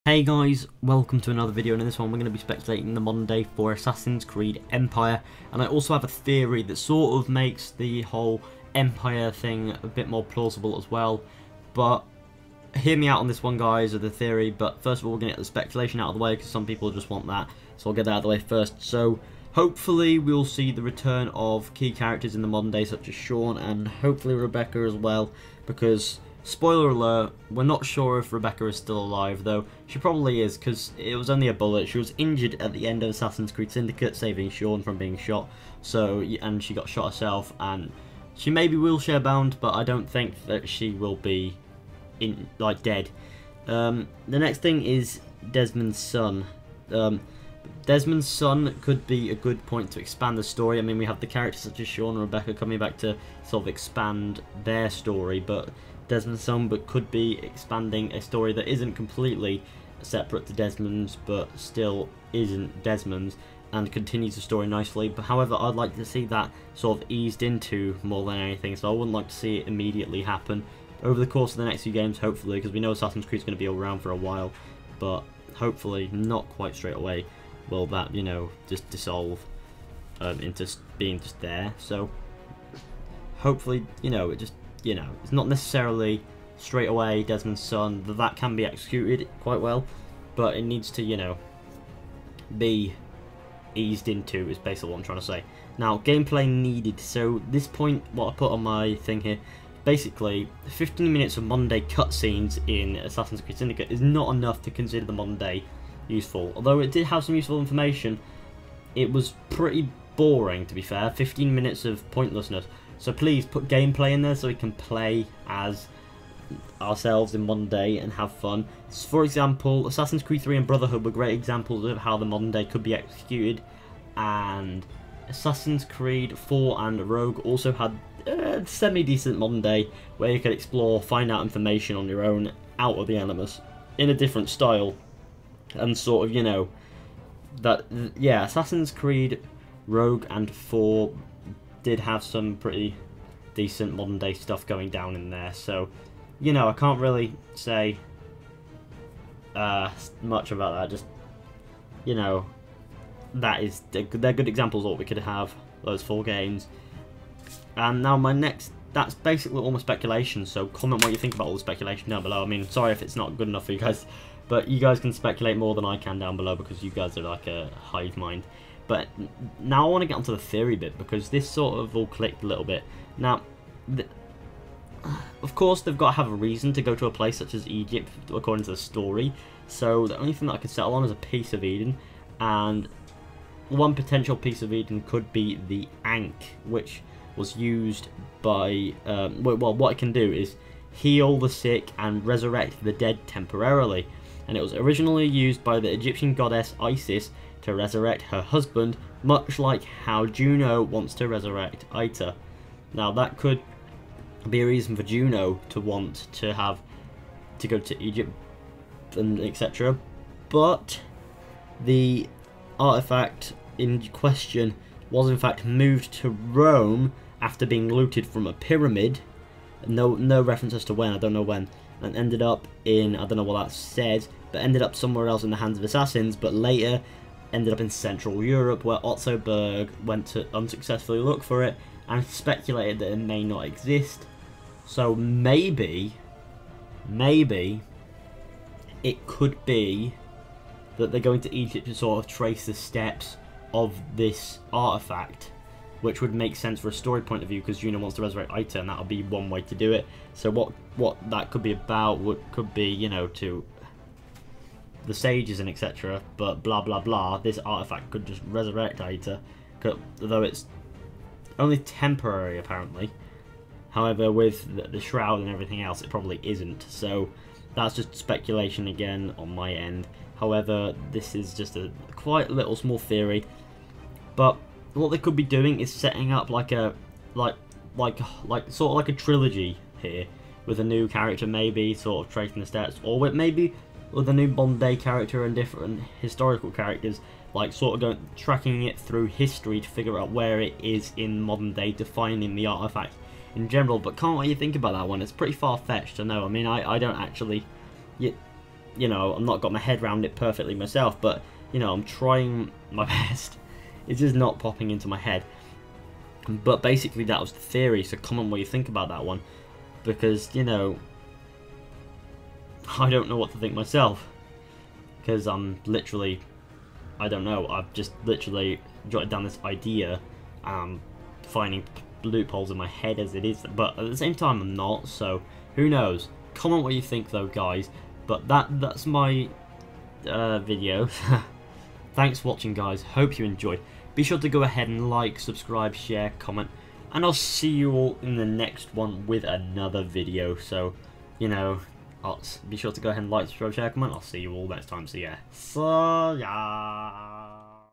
Hey guys, welcome to another video, and in this one we're going to be speculating the modern day for Assassin's Creed Empire, and I also have a theory that sort of makes the whole Empire thing a bit more plausible as well. But hear me out on this one, guys, of the theory. But first of all, we're going to get the speculation out of the way because some people just want that, so I'll get that out of the way first. So hopefully we'll see the return of key characters in the modern day such as Sean and hopefully Rebecca as well, because spoiler alert, we're not sure if Rebecca is still alive, though she probably is because it was only a bullet. She was injured at the end of Assassin's Creed Syndicate, saving Sean from being shot, and she got shot herself, and she may be wheelchair bound, but I don't think that she will be dead. The next thing is Desmond's son. Desmond's son could be a good point to expand the story. I mean, we have the characters such as Sean and Rebecca coming back to sort of expand their story, but Desmond's son could be expanding a story that isn't completely separate to Desmond's, but still isn't Desmond's, and continues the story nicely. But however, I'd like to see that sort of eased into more than anything, so I wouldn't like to see it immediately happen over the course of the next few games, hopefully, because we know Assassin's Creed's going to be around for a while, but hopefully not quite straight away will that, you know, just dissolve into being just there. So hopefully, you know, it's not necessarily straight away Desmond's son. That can be executed quite well, but it needs to, you know, be eased into, is basically what I'm trying to say. Now, gameplay needed. So this point, what I put on my thing here, basically 15 minutes of modern day cutscenes in Assassin's Creed Syndicate is not enough to consider the modern day useful. Although it did have some useful information, it was pretty boring, to be fair. 15 minutes of pointlessness. So please put gameplay in there so we can play as ourselves in modern day and have fun. For example, Assassin's Creed 3 and Brotherhood were great examples of how the modern day could be executed, and Assassin's Creed 4 and Rogue also had semi-decent modern day where you could explore, find out information on your own out of the Animus in a different style, and sort of, you know, that, yeah, Assassin's Creed, Rogue and 4 did have some pretty decent modern day stuff going down in there, so, you know, I can't really say much about that. Just, you know, they're good examples of what we could have, those 4 games. And now that's basically all my speculation, so comment what you think about all the speculation down below. I mean, sorry if it's not good enough for you guys, but you guys can speculate more than I can down below because you guys are like a hive mind. But now I want to get onto the theory bit, because this sort of all clicked a little bit. Now, of course, they've got to have a reason to go to a place such as Egypt, according to the story. So the only thing that I could settle on is a piece of Eden. And one potential piece of Eden could be the Ankh, which was used by... well, what it can do is heal the sick and resurrect the dead temporarily. And it was originally used by the Egyptian goddess Isis to resurrect her husband, much like how Juno wants to resurrect Aita. Now that could be a reason for Juno to want to go to Egypt and etc. But the artifact in question was in fact moved to Rome after being looted from a pyramid. No reference as to when, I don't know when, and ended up in, I don't know what that says, but ended up somewhere else in the hands of assassins, but later ended up in Central Europe, where Otto Berg went to unsuccessfully look for it and speculated that it may not exist. So maybe it could be that they're going to Egypt to sort of trace the steps of this artifact, which would make sense for a story point of view, because Juno wants to resurrect Aita, and that'll be one way to do it. So what that could be about could be, you know, to the sages and etc. But blah blah blah, this artifact could just resurrect Aita, though it's only temporary apparently. However, with the shroud and everything else, it probably isn't. So that's just speculation again on my end. However, this is just a quite little small theory. But what they could be doing is setting up like a sort of like a trilogy here, with a new character maybe sort of tracing the steps, or maybe with a new Bond Day character and different historical characters, like sort of tracking it through history to figure out where it is in modern day, defining the artifact in general. But can't what you think about that one? It's pretty far-fetched, I know. I mean, I don't actually... you know, I'm not got my head around it perfectly myself, but, you know, I'm trying my best. It's just not popping into my head. But basically that was the theory, so comment what you think about that one. Because, you know, I don't know what to think myself. Because I'm literally, I don't know, I've just literally jotted down this idea, finding loopholes in my head as it is, but at the same time I'm not, so who knows. Comment what you think though, guys. But that's my video. Thanks for watching, guys. Hope you enjoyed. Be sure to go ahead and like, subscribe, share, comment, and I'll see you all in the next one with another video. So, you know, be sure to go ahead and like, subscribe, share, comment. I'll see you all next time. So yeah.